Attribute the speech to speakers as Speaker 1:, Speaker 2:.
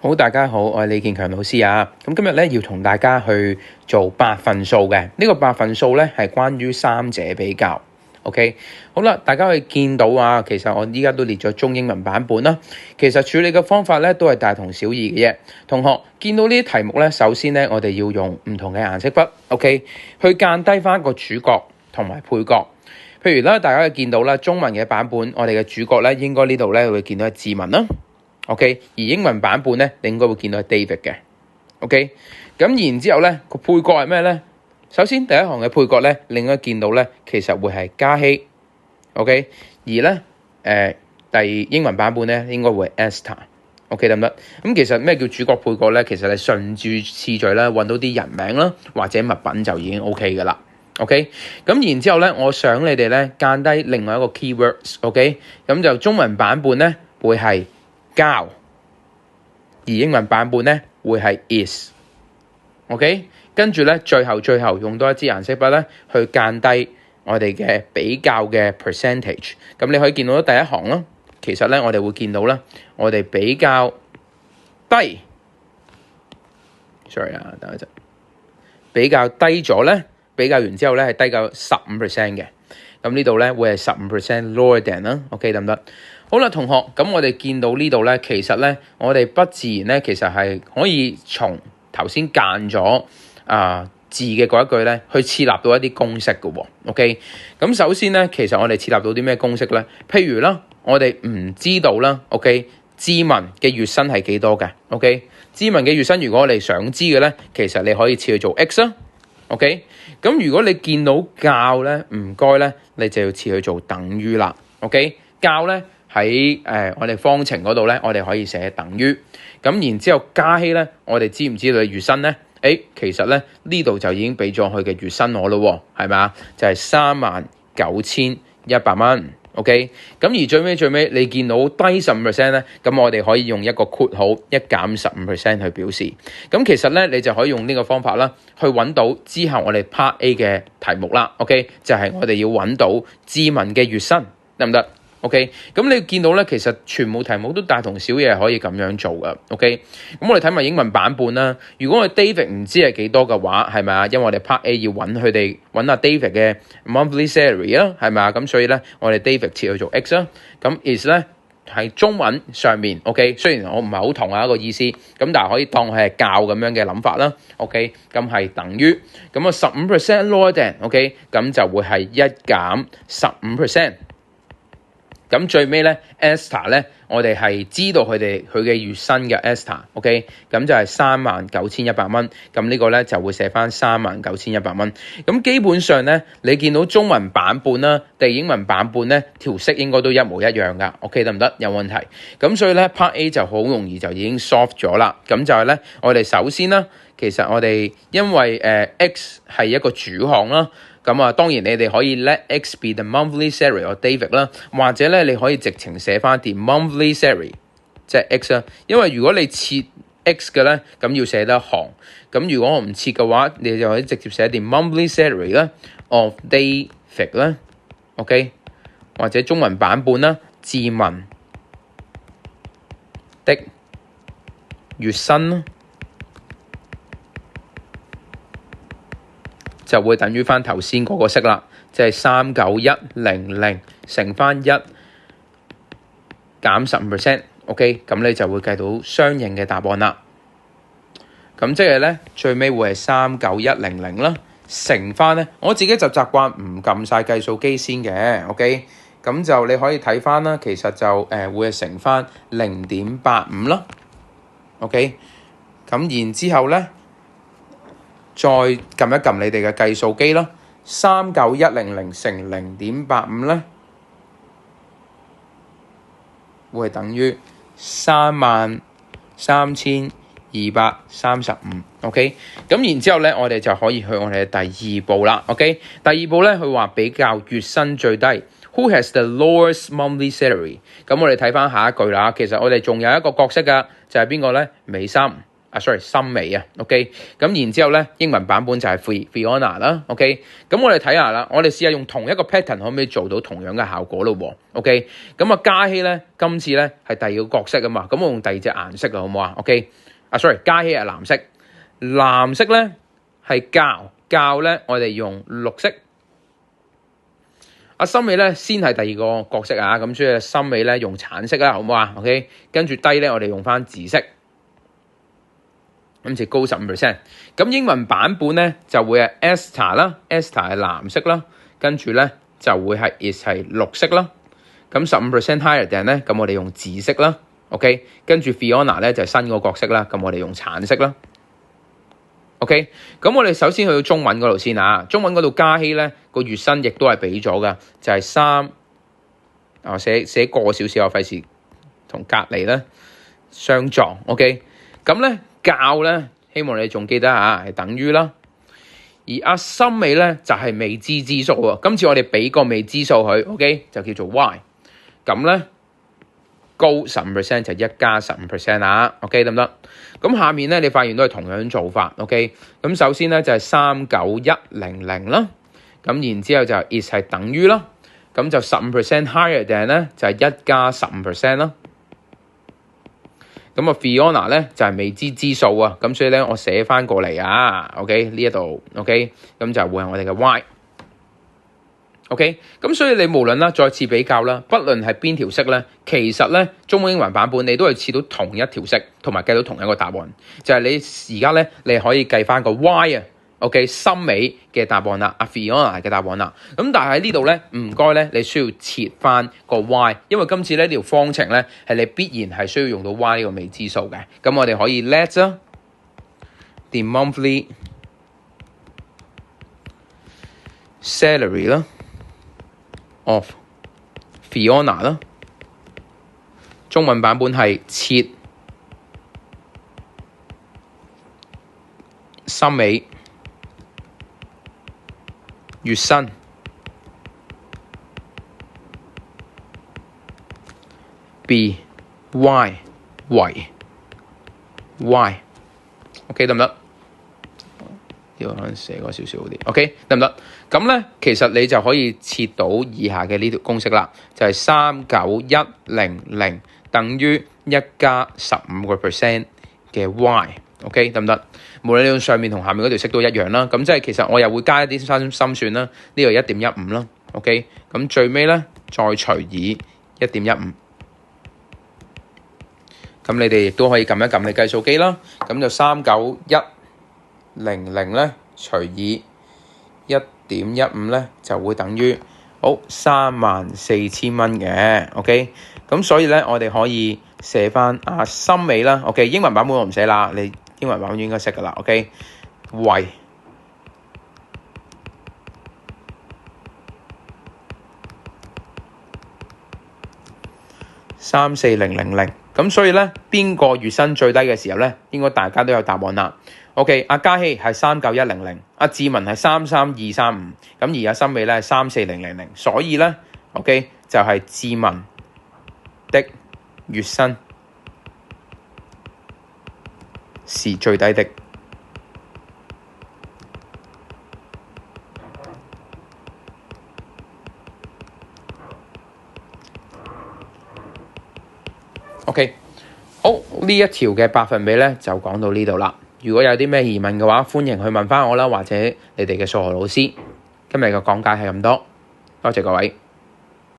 Speaker 1: 好，大家好，我係李建強老師啊。咁今日咧要同大家去做百分數嘅，呢個百分數咧係關於三者比較。OK， 好啦，大家可以見到啊，其實我依家都列咗中英文版本啦。其實處理嘅方法咧都係大同小異嘅啫。同學見到呢啲題目咧，首先咧我哋要用唔同嘅顏色筆 ，OK， 去間低翻個主角同埋配角。譬如咧，大家見到啦，中文嘅版本，我哋嘅主角咧應該呢度咧會見到係志文啦。OK， 而英文版本咧，你應該會見到係 David 嘅。OK， 咁然之後咧個配角係咩咧？首先第一行嘅配角咧，你應該見到咧，其實會係嘉希。OK， 而咧第英文版本咧應該會係 Esther。OK 得唔得？咁其實咩叫主角配角咧？其實你順住次序咧揾到啲人名啦，或者物品就已經 OK 噶啦。OK， 咁然之後咧，我想你哋咧間低另外一個 keywords。OK， 咁就中文版本咧會係交，而英文版本咧會係 is。OK， 跟住咧最後用多一支顏色筆咧去間低我哋嘅比較嘅 percentage。咁你可以見到第一行啦，其實咧我哋會見到啦，我哋比較低 ，sorry 啊，等一陣，比較低咗咧，比較完之後咧係低夠15% 嘅。咁呢度咧會係15% lower than 啦。OK 得唔得？好啦，同學，咁我哋見到呢度咧，其實咧，我哋不自然咧，其實係可以從頭先間咗字嘅嗰一句咧，去設立到一啲公式嘅喎。OK，咁首先咧，其實我哋設立到啲咩公式咧？譬如啦，我哋唔知道啦。OK， 志文嘅月薪係幾多嘅 ？OK， 志文嘅月薪如果我哋想知嘅咧，其實你可以設去做 X 啦。OK， 咁如果你見到較咧，唔該咧，你就要設去做等於啦。OK， 較咧。喺我哋方程嗰度咧，我哋可以寫等於咁，然之後嘉希咧，我哋知唔知道你月薪咧？其實咧呢度就已經俾咗佢嘅月薪我咯，係咪啊？就係39,100蚊。OK， 咁而最尾你見到低15% 咧，咁我哋可以用一個括號一減15% 去表示。咁其實咧，你就可以用呢個方法啦，去揾到之後我哋 Part A 嘅題目啦。OK， 就係我哋要揾到志文嘅月薪，得唔得？OK， 咁你見到咧，其實全部題目都大同小異，係可以咁樣做噶。OK， 咁我哋睇埋英文版本啦。如果我哋 David 唔知係幾多嘅話，係咪啊？因為我哋 Part A 要揾阿 David 嘅 monthly salary 啊，係咪啊？咁所以咧，我哋 David 設去做 X 啦。咁 is 咧喺中文上面 OK， 雖然我唔係好同一個意思，咁但係可以當佢係教咁樣嘅諗法啦。OK， 咁係等於咁啊15% lower than OK， 咁就會係一減15%。咁最尾咧 Esther 咧，我哋係知道佢嘅月薪嘅 Esther。OK， 咁就係39,100蚊。咁呢個咧就會寫翻39,100蚊。咁基本上咧，你見到中文版本啦，定英文版本咧，條式應該都一模一樣噶。OK 得唔得？有問題？咁所以咧 Part A 就好容易就已經 soft 咗啦。咁就係咧，我哋首先啦，其實我哋因為X 係一個主項啦。咁啊，當然你哋可以 let X be the monthly salary of David 啦，或者咧你可以直情寫翻啲 monthly salary， 即係 X 啦。因為如果你設 X 嘅咧，咁要寫得行。咁如果我唔設嘅話，你就可以直接寫啲 monthly salary 啦 of David 啦 ，OK， 或者中文版本啦，志文的月薪啦。就會等於翻頭先嗰個式啦，即係39100乘翻1減15%，OK， 咁你就會計到相應嘅答案啦。咁即係咧，最尾會係39100啦，乘翻咧，我自己就習慣唔撳晒計數機先嘅 ，OK， 咁就你可以睇翻啦，其實就會係乘翻0.85啦 ，OK， 咁然之後咧。再撳一撳你哋嘅計數機啦，39100乘0.85咧，會係等於33,235。OK， 咁然之後咧，我哋就可以去我哋嘅第二步啦。OK， 第二步咧，佢話比較月薪最低 ，Who has the lowest monthly salary？ 咁我哋睇翻下一句啦。其實我哋仲有一個角色噶，就係邊個咧？美心。森美啊，OK，咁然之後咧，英文版本就係 Fiona 啦，OK，咁我哋睇下啦，我哋試下用同一個 pattern 可唔可以做到同樣嘅效果咯喎，OK，咁啊嘉熙咧今次咧係第二個角色啊嘛，咁我用第二隻顏色啦，好唔好啊？OK，嘉熙係藍色，藍色咧係教咧我哋用綠色，森美咧先係第二個角色啊，咁所以森美咧用橙色啦，好唔好啊？OK，跟住低咧我哋用翻紫色。咁就高15%，咁英文版本咧就會係 Esther 啦 ，Esther 係藍色啦，跟住咧就會係 is 係綠色啦，咁15% higher than 咧，咁我哋用紫色啦 ，OK， 跟住 Fiona 咧就係新個角色啦，咁我哋用橙色啦 ，OK， 咁我哋首先去到中文嗰度先啊，中文嗰度嘉熙咧個月薪亦都係俾咗噶，就係寫過少少，我費事同隔離咧相撞 ，OK， 咁咧。教咧，希望你仲記得係等於啦。而森美咧就係未知之數喎。今次我哋俾個未知數佢 ，OK 就叫做 Y。咁咧高15%就1加15%啦，OK 得唔得？咁下面咧你發現都係同樣做法 ，OK。咁首先咧就係39100啦。咁然之後就 is 係等於啦。咁就15% higher than 咧就係1加15%啦。咁Fiona 咧就係未知之數啊，咁所以咧我寫翻過嚟啊 ，OK 呢一度 ，OK 咁就會係我哋嘅 Y，OK 咁所以你無論啦，再次比較啦，不論係邊條色咧，其實咧中英文版本你都係似到同一條色，同埋計到同一個答案，就係你而家咧你可以計翻個 Y 啊。OK， 森美嘅答案啦，Fiona 嘅答案啦。咁但係喺呢度咧，唔該咧，你需要設翻個 Y， 因為今次呢條方程咧係你必然係需要用到 Y 呢個未知數嘅。咁我哋可以 let the monthly salary 啦 of Fiona 啦，中文版本係設森美月薪，B Y 為 Y，OK 得唔得？呢個可能寫過少少好啲，OK 得唔得？咁咧，其實你就可以設到以下嘅呢條公式啦，就係39100等於1加15% 嘅 Y。OK 得唔得？無論你用上面同下面嗰條式都一樣啦。咁即係其實我又會加一啲心算啦。呢度1.15啦。OK，咁最尾咧再除以1.15。咁你哋亦都可以撳一撳你計數機啦。咁就39100咧除以1.15咧就會等於34000蚊嘅。OK，咁所以咧我哋可以寫翻森美啦。OK， 英文版本我唔寫啦，你英文版本應該識噶啦 ，OK， 為34000，咁所以咧邊個月薪最低嘅時候咧，應該大家都有答案啦。OK， 嘉熙係39100，志文係33235，咁而森美咧係34000，所以咧 OK 就係志文的月薪是最低的。OK， 好，呢一條嘅百分比咧就講到呢度啦。如果有啲咩疑問嘅話，歡迎去問翻我啦，或者你哋嘅數學老師。今日嘅講解係咁多，多謝各位。